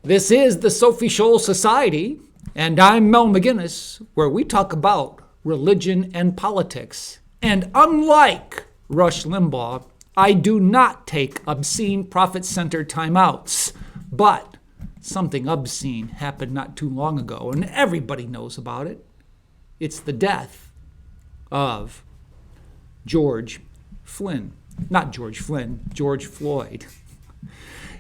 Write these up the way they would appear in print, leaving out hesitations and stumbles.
This is the Sophie Scholl Society, and I'm Mel McGinnis, where we talk about religion and politics. And unlike Rush Limbaugh, I do not take obscene, profit-centered timeouts. But something obscene happened not too long ago, and everybody knows about it. It's the death of George Floyd.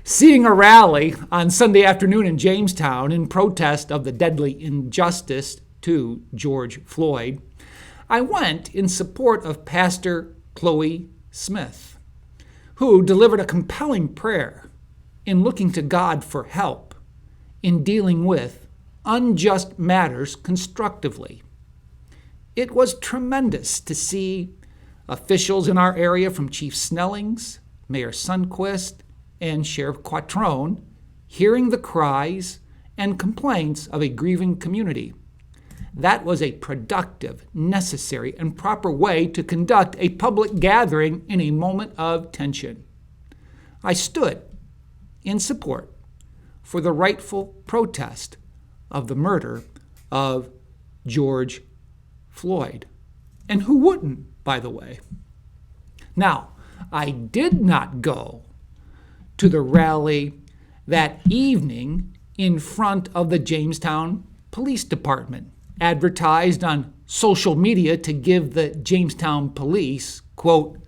Seeing a rally on Sunday afternoon in Jamestown in protest of the deadly injustice to George Floyd, I went in support of Pastor Chloe Smith, who delivered a compelling prayer in looking to God for help in dealing with unjust matters constructively. It was tremendous to see officials in our area, from Chief Snellings, Mayor Sundquist, and Sheriff Quattrone, hearing the cries and complaints of a grieving community. That was a productive, necessary, and proper way to conduct a public gathering in a moment of tension. I stood in support for the rightful protest of the murder of George Floyd. And who wouldn't, by the way? Now, I did not go to the rally that evening in front of the Jamestown Police Department, advertised on social media to give the Jamestown Police, quote,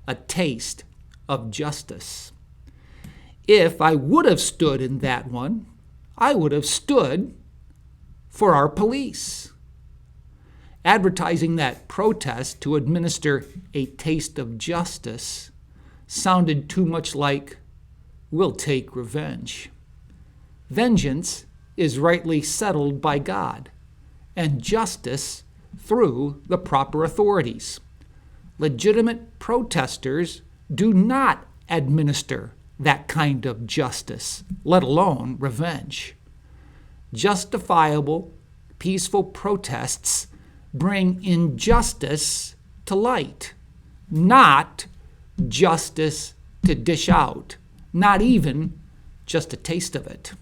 a taste of justice. If I would have stood in that one, I would have stood for our police. Advertising that protest to administer a taste of justice sounded too much like, "We'll take revenge." Vengeance is rightly settled by God, and justice through the proper authorities. Legitimate protesters do not administer that kind of justice, let alone revenge. Justifiable, peaceful protests bring injustice to light, not justice to dish out, not even just a taste of it.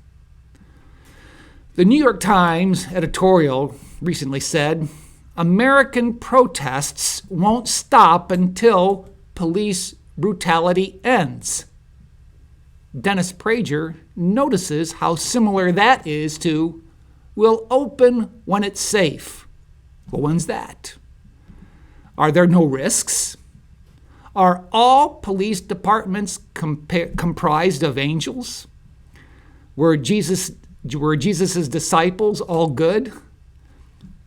The New York Times editorial recently said, "American protests won't stop until police brutality ends." Dennis Prager notices how similar that is to, "We'll open when it's safe." Well, when's that? Are there no risks? Are all police departments comprised of angels? Were Jesus' disciples all good?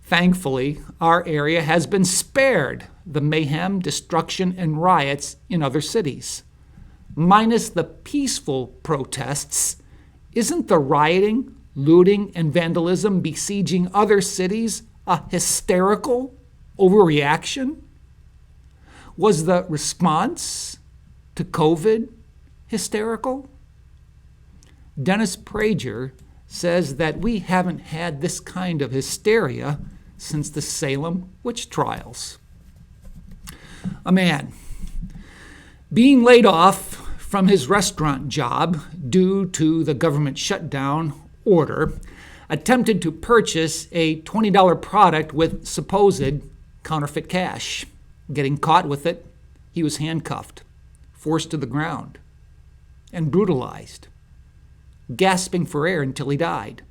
Thankfully, our area has been spared the mayhem, destruction, and riots in other cities. Minus the peaceful protests, isn't the rioting, looting, and vandalism besieging other cities a hysterical overreaction? Was the response to COVID hysterical? Dennis Prager says that we haven't had this kind of hysteria since the Salem witch trials. A man being laid off from his restaurant job due to the government shutdown order attempted to purchase a $20 product with supposed counterfeit cash. Getting caught with it, he was handcuffed, forced to the ground, and brutalized, gasping for air until he died.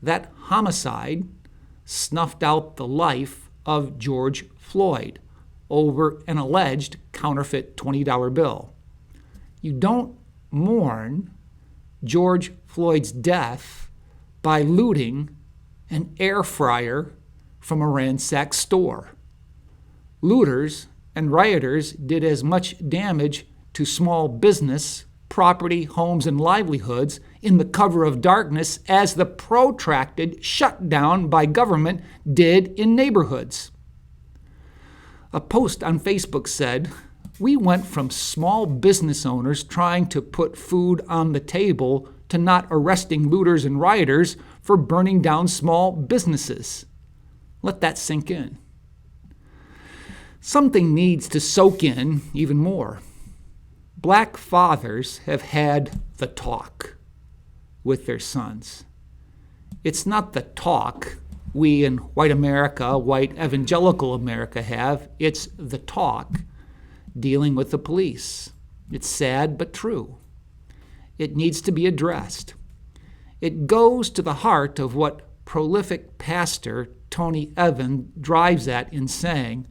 That homicide snuffed out the life of George Floyd over an alleged counterfeit $20 bill. You don't mourn George Floyd's death by looting an air fryer from a ransacked store. Looters and rioters did as much damage to small business, property, homes, and livelihoods in the cover of darkness as the protracted shutdown by government did in neighborhoods. A post on Facebook said, "We went from small business owners trying to put food on the table to not arresting looters and rioters for burning down small businesses." Let that sink in. Something needs to soak in even more. Black fathers have had the talk. with their sons. It's not the talk we in white America, white evangelical America have. It's the talk dealing with the police. It's sad but true. It needs to be addressed. It goes to the heart of what prolific pastor Tony Evans drives at in saying,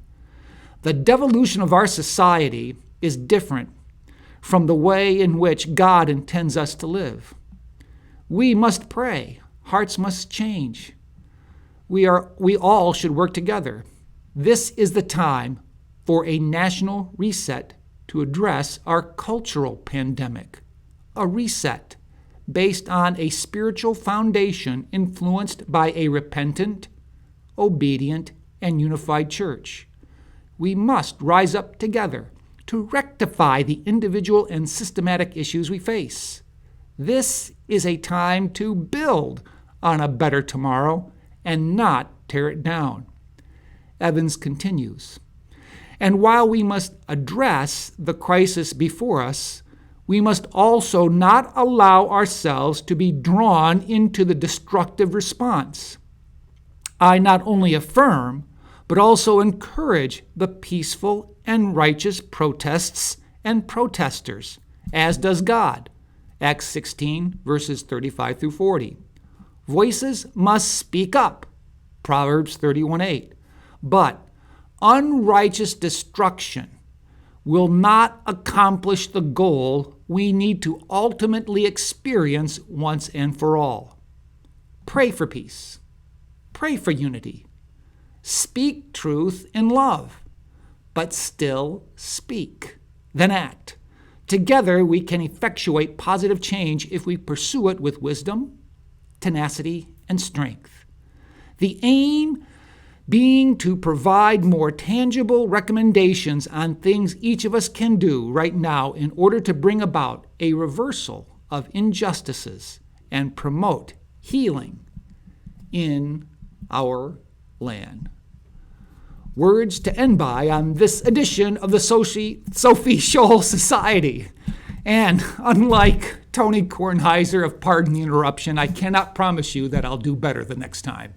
the devolution of our society is different from the way in which God intends us to live. We must pray. Hearts must change. We all should work together. This is the time for a national reset to address our cultural pandemic. A reset based on a spiritual foundation influenced by a repentant, obedient, and unified church. We must rise up together to rectify the individual and systematic issues we face. This is a time to build on a better tomorrow and not tear it down. Evans continues, and while we must address the crisis before us, we must also not allow ourselves to be drawn into the destructive response. I not only affirm, but also encourage the peaceful and righteous protests and protesters, as does God. Acts 16, verses 35 through 40. Voices must speak up. Proverbs 31:8. But unrighteous destruction will not accomplish the goal we need to ultimately experience once and for all. Pray for peace. Pray for unity. Speak truth in love, but still speak, then act. Together we can effectuate positive change if we pursue it with wisdom, tenacity, and strength. The aim being to provide more tangible recommendations on things each of us can do right now in order to bring about a reversal of injustices and promote healing in our land. Words to end by on this edition of the Sophie Scholl Society. And unlike Tony Kornheiser of Pardon the Interruption, I cannot promise you that I'll do better the next time.